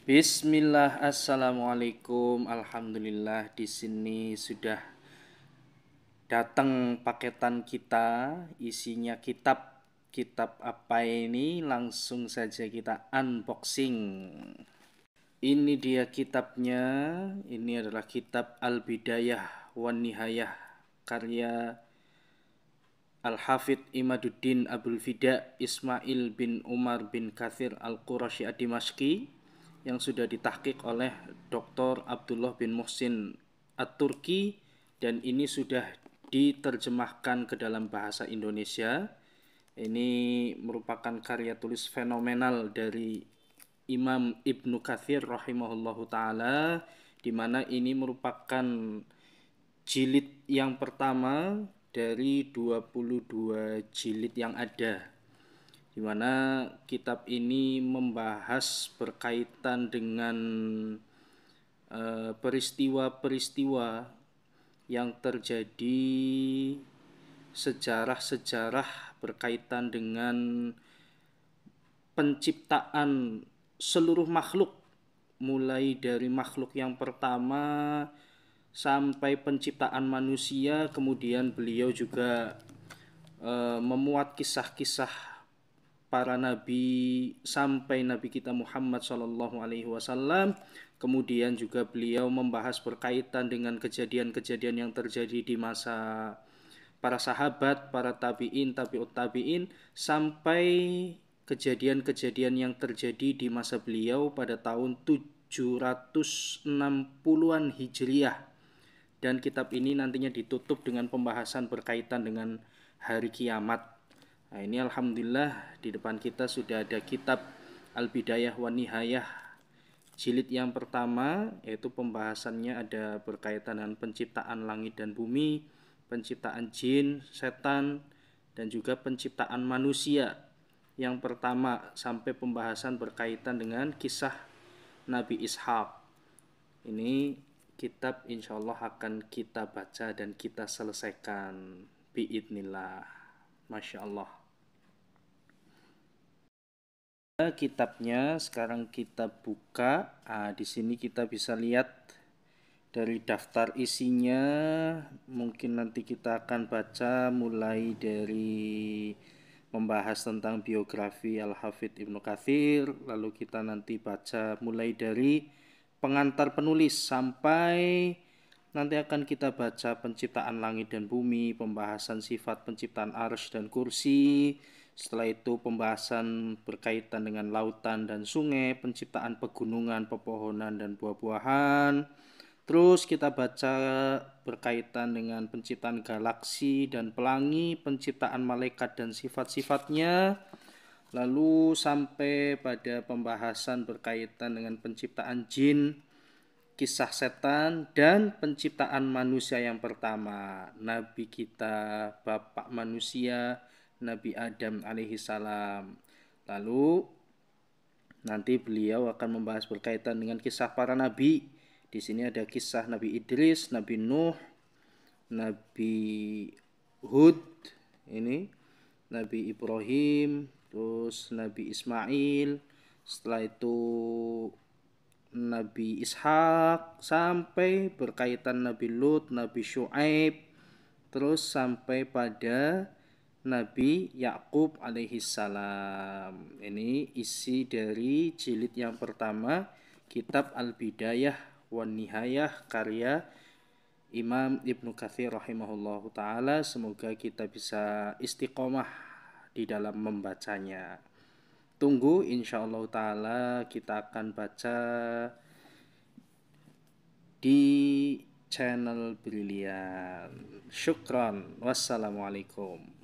Bismillah, assalamualaikum, alhamdulillah di sini sudah datang paketan kita, isinya kitab apa ini? Langsung saja kita unboxing. Ini dia kitabnya. Ini adalah kitab Al-Bidayah wan Nihayah karya Al-Hafidh Imaduddin Abul Fida Ismail bin Umar bin Katsir Al-Qurashi Ad-Dimashqi, yang sudah ditahqiq oleh Dr. Abdullah bin Muhsin At-Turki, dan ini sudah diterjemahkan ke dalam bahasa Indonesia. Ini merupakan karya tulis fenomenal dari Imam Ibnu Katsir rahimahullahu taala, di mana ini merupakan jilid yang pertama dari 22 jilid yang ada, di mana kitab ini membahas berkaitan dengan peristiwa-peristiwa yang terjadi, sejarah-sejarah berkaitan dengan penciptaan seluruh makhluk, mulai dari makhluk yang pertama sampai penciptaan manusia. Kemudian beliau juga memuat kisah-kisah para nabi sampai Nabi kita Muhammad SAW. Kemudian juga beliau membahas berkaitan dengan kejadian-kejadian yang terjadi di masa para sahabat, para tabi'in, tabi'ut tabi'in, sampai kejadian-kejadian yang terjadi di masa beliau pada tahun 760-an Hijriah. Dan kitab ini nantinya ditutup dengan pembahasan berkaitan dengan hari kiamat. Nah, ini alhamdulillah di depan kita sudah ada kitab Al-Bidayah wan Nihayah jilid yang pertama, yaitu pembahasannya ada berkaitan dengan penciptaan langit dan bumi, penciptaan jin, setan, dan juga penciptaan manusia yang pertama, sampai pembahasan berkaitan dengan kisah Nabi Ishaq. Ini kitab insya Allah akan kita baca dan kita selesaikan biidnillah. Masya Allah. Kitabnya sekarang kita buka. Di sini kita bisa lihat dari daftar isinya. Mungkin nanti kita akan baca mulai dari membahas tentang biografi Al-Hafidh Ibnu Katsir, lalu kita nanti baca mulai dari pengantar penulis sampai nanti akan kita baca penciptaan langit dan bumi, pembahasan sifat penciptaan arsy dan kursi. Setelah itu pembahasan berkaitan dengan lautan dan sungai, penciptaan pegunungan, pepohonan dan buah-buahan. Terus kita baca berkaitan dengan penciptaan galaksi dan pelangi, penciptaan malaikat dan sifat-sifatnya. Lalu sampai pada pembahasan berkaitan dengan penciptaan jin, kisah setan, dan penciptaan manusia yang pertama, Nabi kita, Bapak manusia, Nabi Adam alaihissalam. Lalu nanti beliau akan membahas berkaitan dengan kisah para nabi. Di sini ada kisah Nabi Idris, Nabi Nuh, Nabi Hud, ini Nabi Ibrahim, terus Nabi Ismail, setelah itu Nabi Ishak, sampai berkaitan Nabi Lut, Nabi Syuaib, terus sampai pada Nabi Yakub alaihissalam. Ini isi dari jilid yang pertama, kitab Al-Bidayah wan Nihayah karya Imam Ibnu Katsir rahimahullahu taala. Semoga kita bisa istiqomah di dalam membacanya. Tunggu, insyaallah taala kita akan baca di channel Brilian. Syukran. Wassalamualaikum.